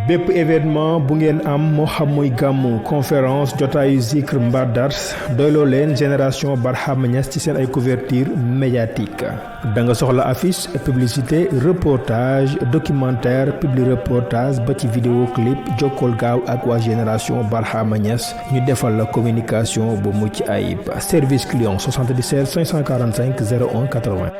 bépp événement bu ngeen am moo xam muy gàmmu conférence jotaayu zikr mbaa dars doyloo leen génération Barhama Niass ci seen ay couverture médiatique da nga soxla affiche publicité reportage documentaire publi reportage ba ci vidéo clip jokkool gaaw ak waa génération Barhama Niass ñu defal la communication bu mucc ayib service client 77 545 01 80.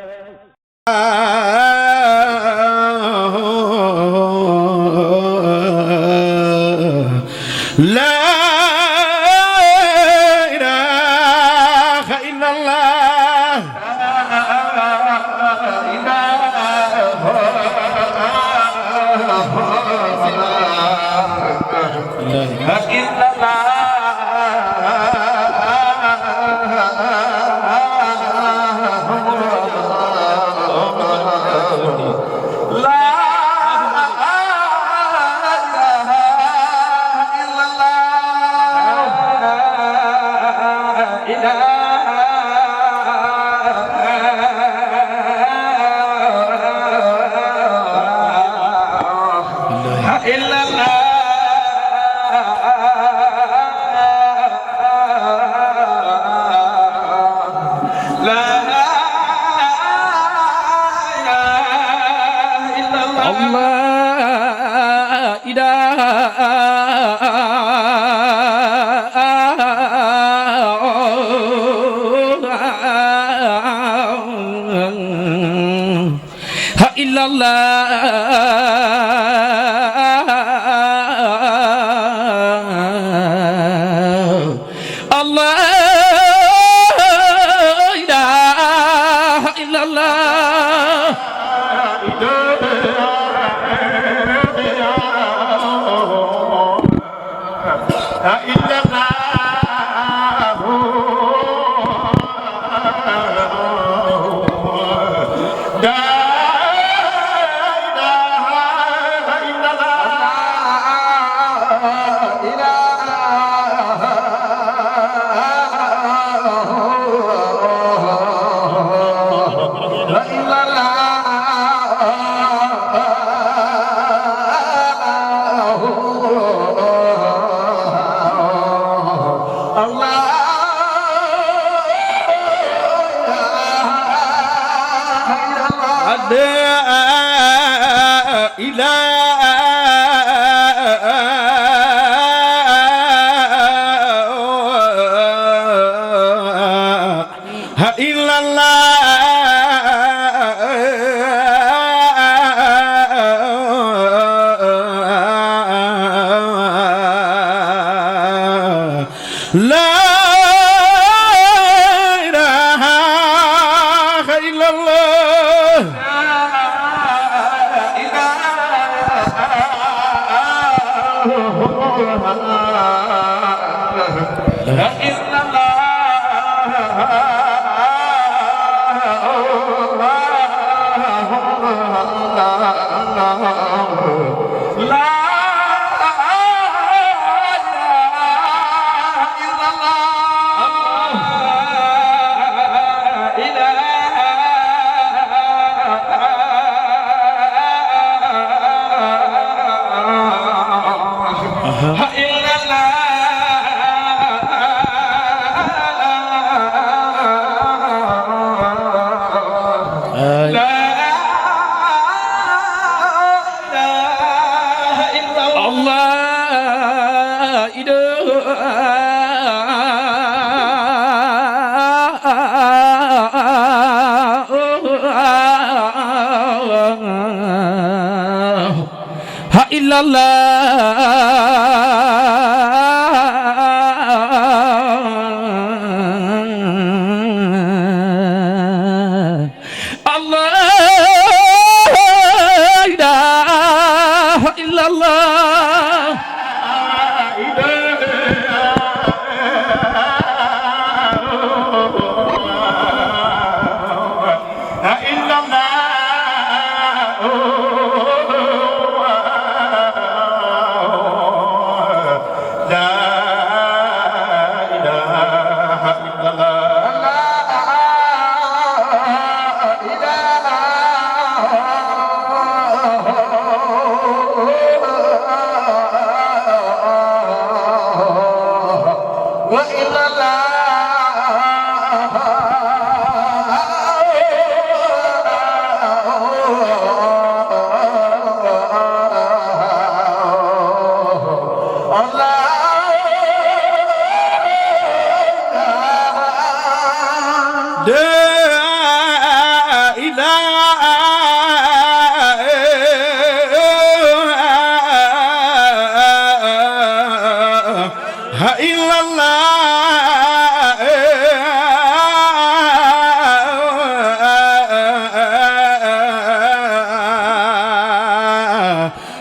La ilaha illallah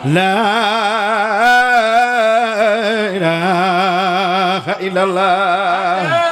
لا إله إلا الله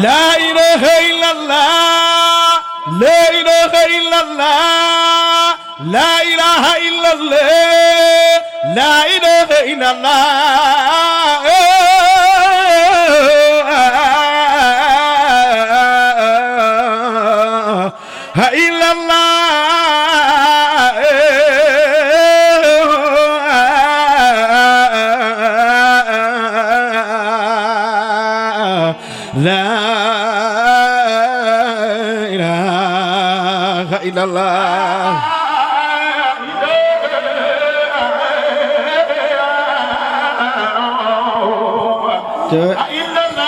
لا إله إلا الله لا إله إلا الله لا إله إلا الله لا إله إلا الله إلا الله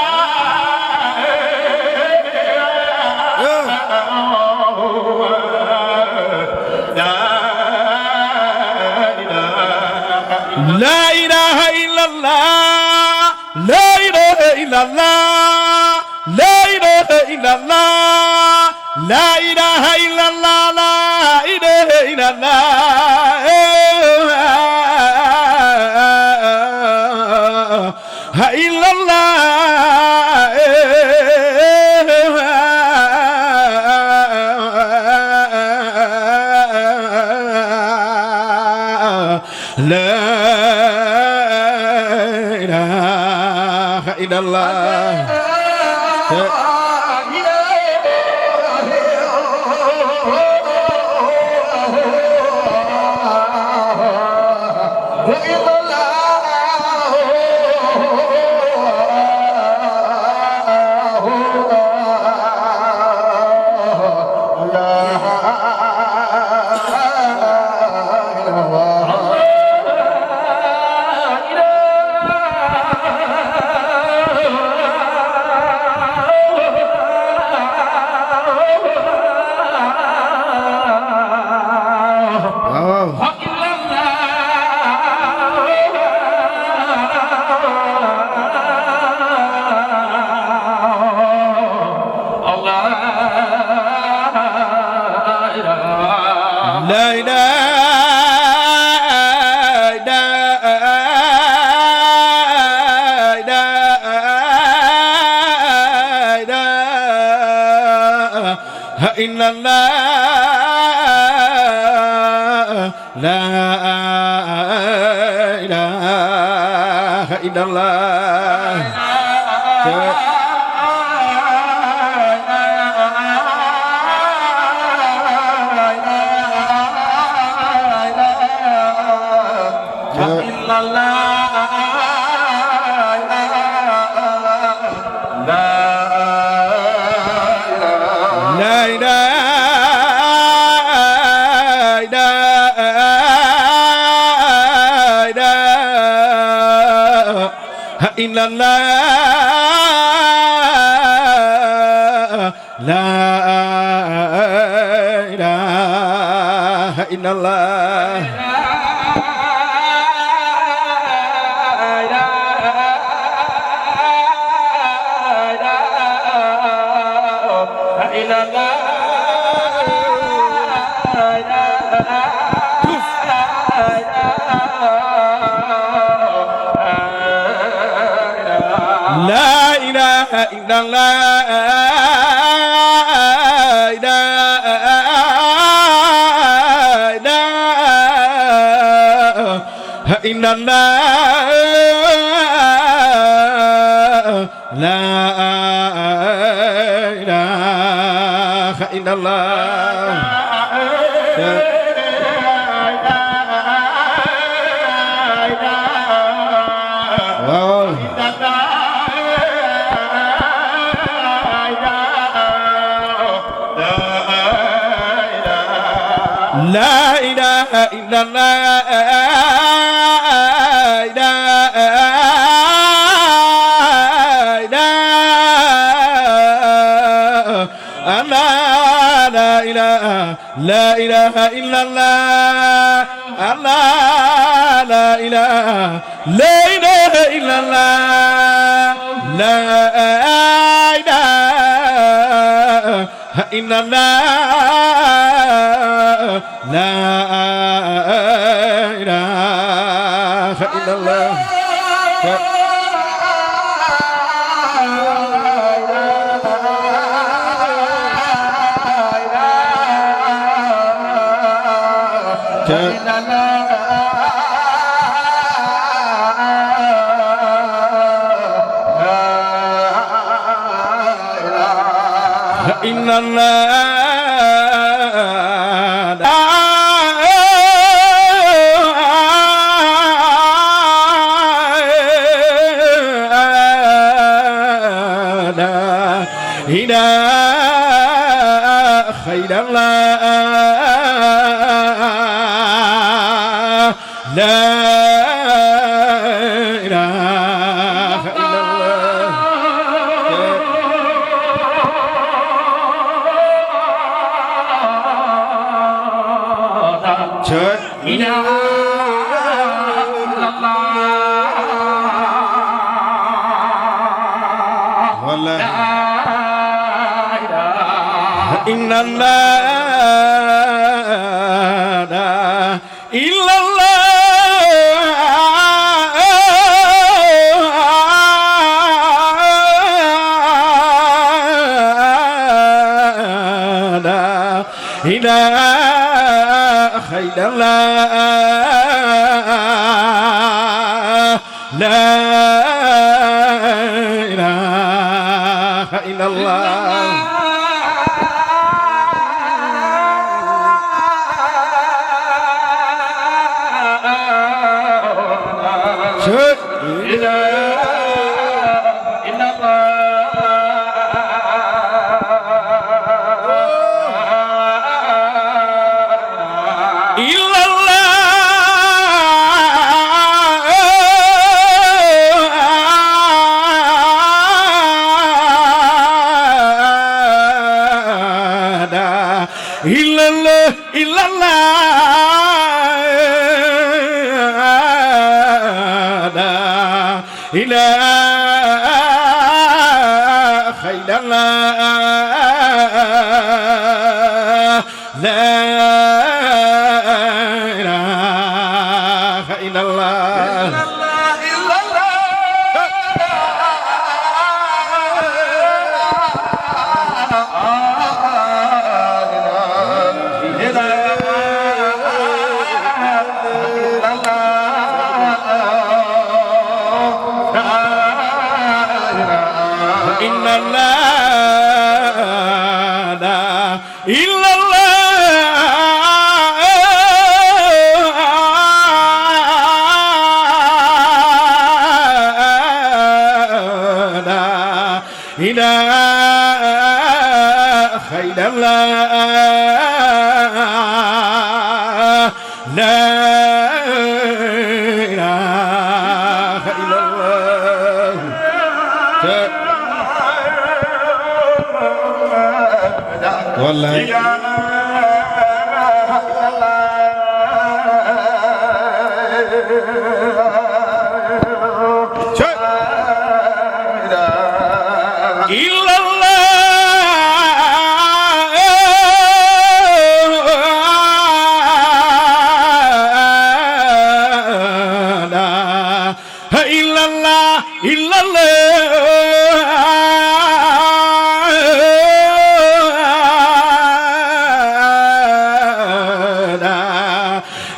لا إله إلا الله لا إله إلا الله لا إله إلا الله لا إله إلا الله لا إله إلا الله لا إله إلا الله إلا الله لا إله إلا الله إلا الله لا إله إلا الله إلا الله لا إله إلا الله إلا الله La ilaha illallah, ilaha illallah, la ilaha illallah. La ilaha illallah, la ilaha illallah, la ilaha illallah, la ilaha illallah, la ilaha illallah.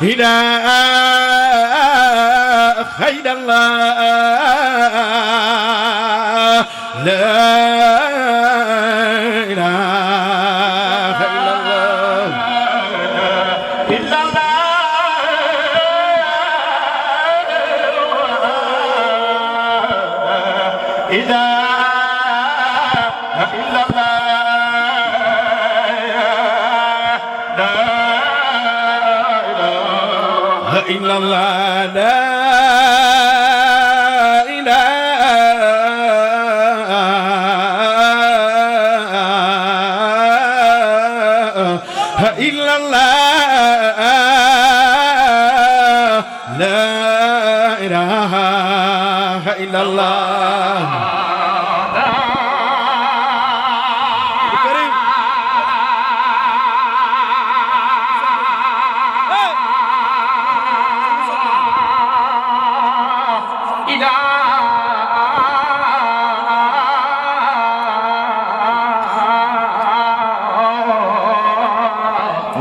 إله إلا الله لا إله إلا الله إلا الله إذا إلا الله إلا الله لا إله إلا الله لا إله إلا الله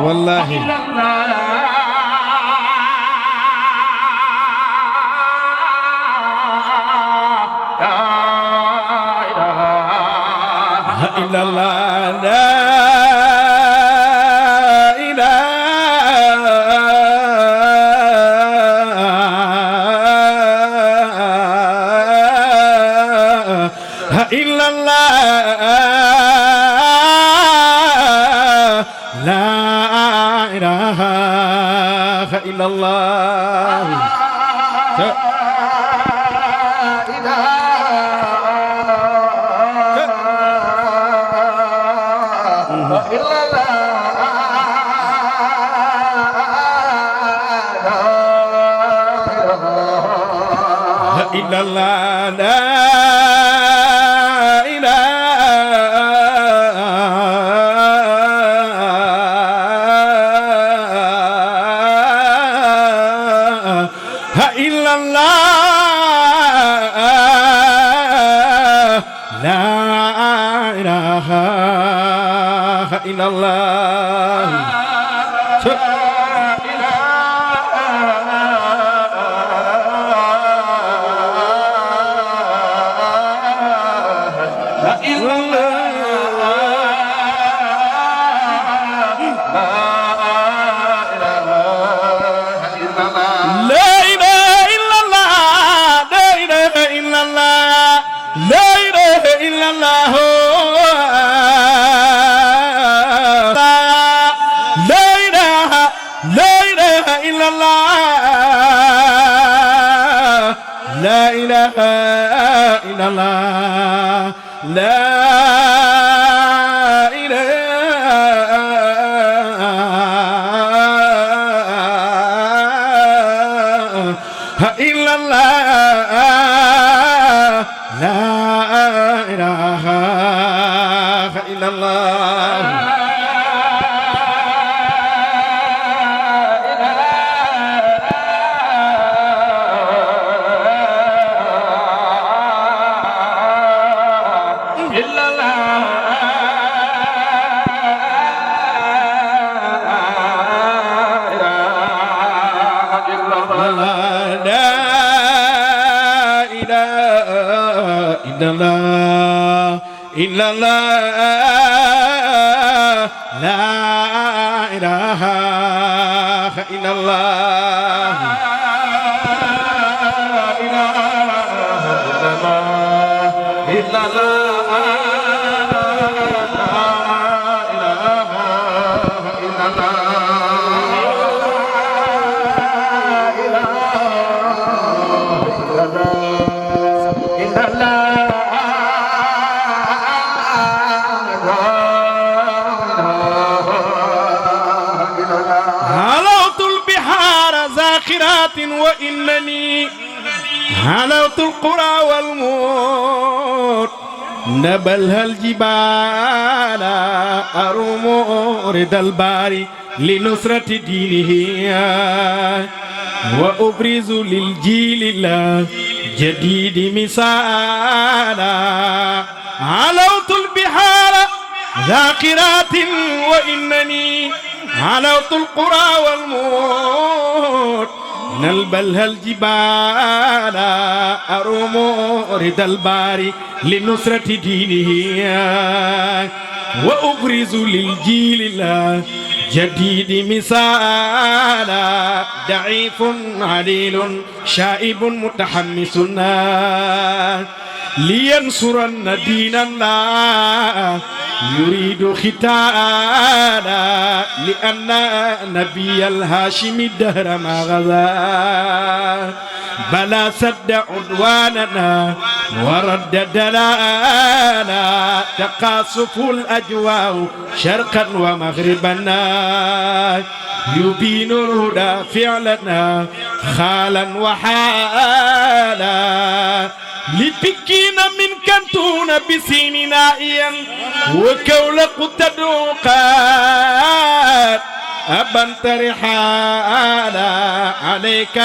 والله إلا الله لا إله إلا الله لا إله إلا الله إلا الله لا إله إلا الله لا إله إلا الله لا إله إلا الله لا إله إلا الله لا إله إلا الله إلا الله لا إله إلا الله إلا وإنني هلوت القرى والموت نبلها الجبال أروم رضا الباري لنصرة دينه وأبرز للجيل الجديد مثالا علوت البحار ذاكرات وإنني علوت القرى والموت نلبلها الجبال أروم رد الباري لنصرة دينه وأبرز للجيل الجديد مثالا ضعيف عليل شائب متحمس لينصرن دين الله يريد ختانا لأن نبي الهاشم الدهر ما غزا بلا سد عدواننا ورد دلانا تقاصف الأجواء شرقا ومغربنا يبين الهدى فعلنا خالا وحالا لبكين من كنتون بسين نائيا وكولق تدوقات أبنت رحالا عليك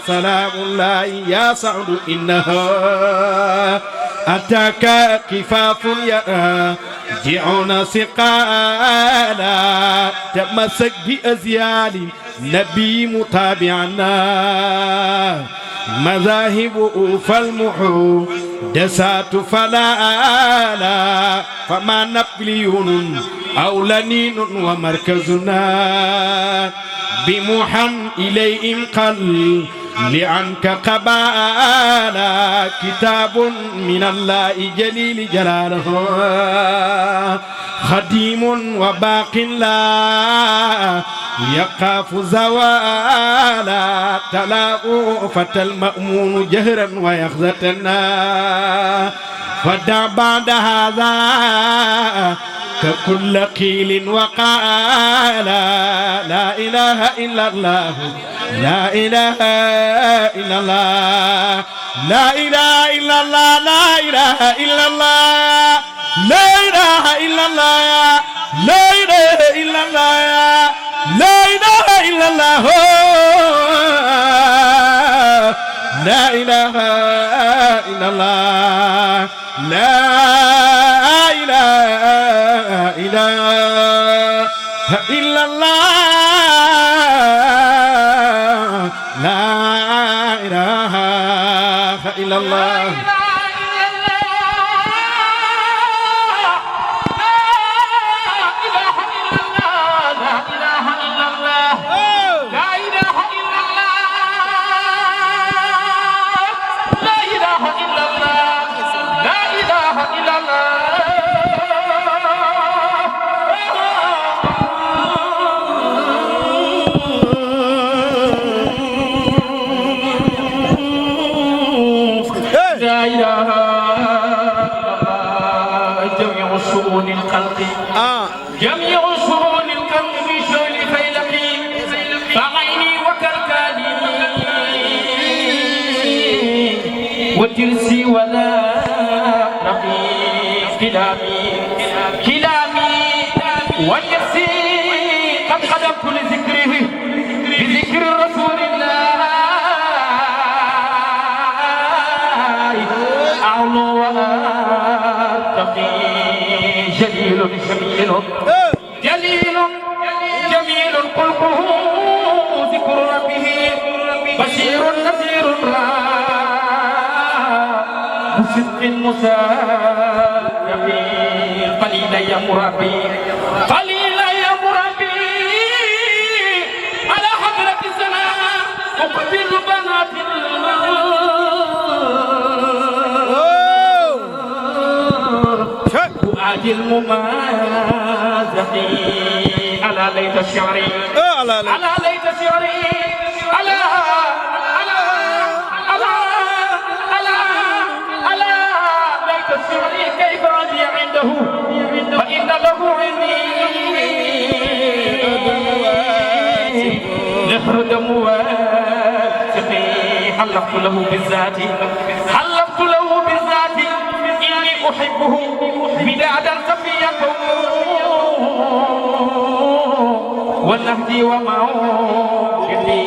سلام الله يا سعد إنها أتاك كفاف يرجعون سقالا تمسك بأزيال نبي متابعنا مذاهب فالمحو دسات فلا فما نبليون أو لنين ومركزنا بمحن إليهم قل لعنك قبالا كتاب من الله جليل جلاله خديم وباق لا يقاف زوالا تلاقوا فتى المأمون جهرا ويخزتنا فدع بعد هذا ككل قيل وقال لا إله إلا الله لا إله إلا الله لا إله إلا الله لا إله إلا الله لا إله إلا الله لا إله إلا الله لا إله إلا الله لا إله إلا الله لا إله إلا الله لا إله إلا الله جميع شؤون الكون في شؤون فيلقي فعيني وكركاني وترسي ولا نقي كلامي ونفسي قد خدمت لذكره بذكر رسول الله أعلو وأتقي جليل جميل قلبه ذكر ربه بشير نذير بصدق مسابق قليلا يا مربي قليلا يا مربي على حضرة الزمان أقبل بنات وأجل ممازقي على ليت شعري على ليت شعري على ليت شعري كيف أجي عنده فإن له عندي لحرد مواسقي حلفت له بالذات إني أحبه بدادا صفيكم والنهدي وموقفي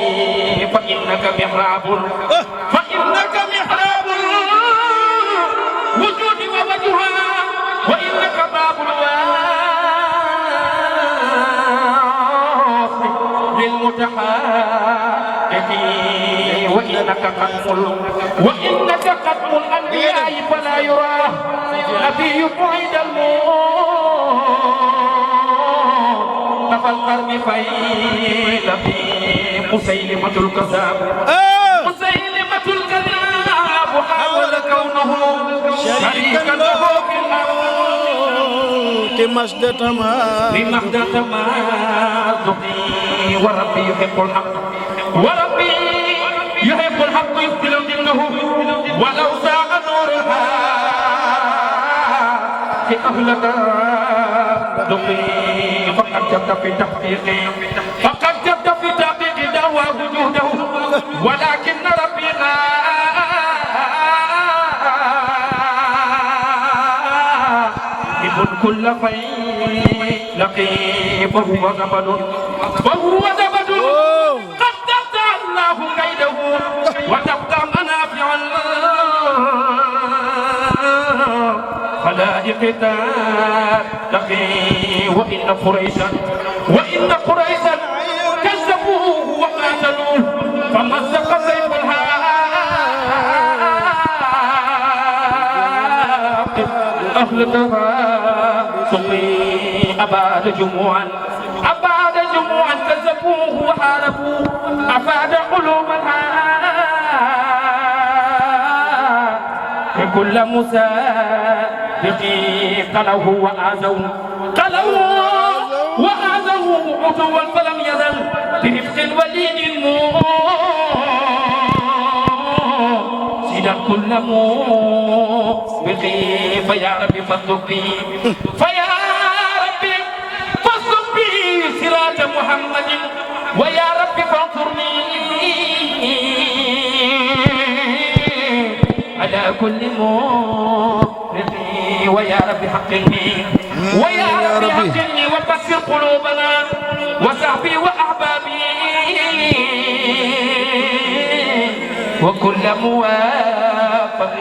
فإنك محراب الوجود ووجهها وإنك باب متحققي وإنك قدم الأنبياء فلا يرى نبي بعيد الموت نفى القرن فيل في مسيلمة الكذاب مسيلمة الكذاب حاول كونه شريكا له في الأرض لمجد تمازقي وربي يحب الحق وربي يحب الحق يبطل ضده ولو ساء نورها في أهلك دقي فقد جبت في تحقيقي فقد جبت في تحقيق دعوى وجوده ولكن ربي كل فيلقي فهو زبد قد دفع الله كيده وتبقى منافع خلائق تتقي وإن قريشا كذبوه وقاتلوه فمزق سيف أهلكها سقي أباد جموعا كذبوه وحاربوه أفاد قلوبها كل مسابق قلوه وآذوه عتوا فلم يزل برفق وليد سيدا كل موبقي فيا ربي فاصدق بي صراط محمد ويا ربي فانصرني على كل موبقي ويا ربي حقني وبصر قلوبنا وصحبي وأحبابي وكل موافق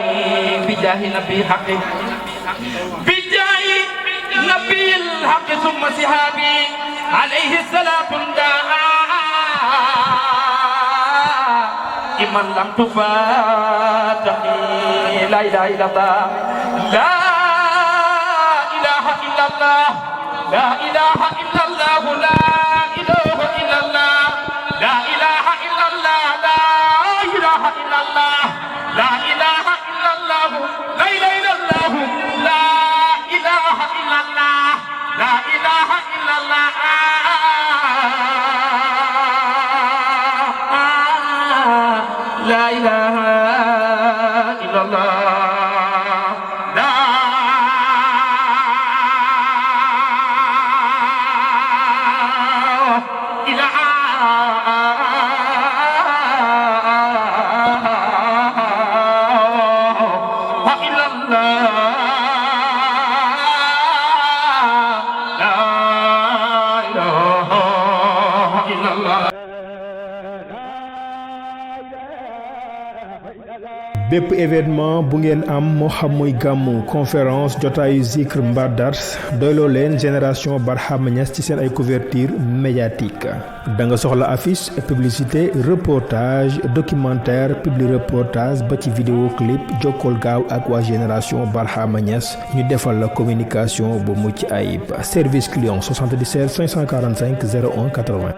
بجاه نبي حق الحق ثم صحابي عليه الصلاة من لم تفاتحي لا إله إلا الله لا إله إلا الله لا إله إلا الله لا إله إلا الله لا إله إلا الله لا إله إلا الله لا إله إلا الله لا إله إلا الله لا إله إلا الله لا إله إلا الله لا إله إلا الله لا إله إلا الله لا إله إلا الله. bépp événement bu ngeen am moo xam muy gàmmu conférence jotaayu zikr mbar dars doyloo leen génération Barhama Niass ci seen ay couverture médiatique da nga soxla affiche publicité reportage documentaire publi reportage ba ci vidéo clip jokkool gaaw ak waa génération Barhama Niass ñu defal la communication bu mucc ayib service client 77 545 01 80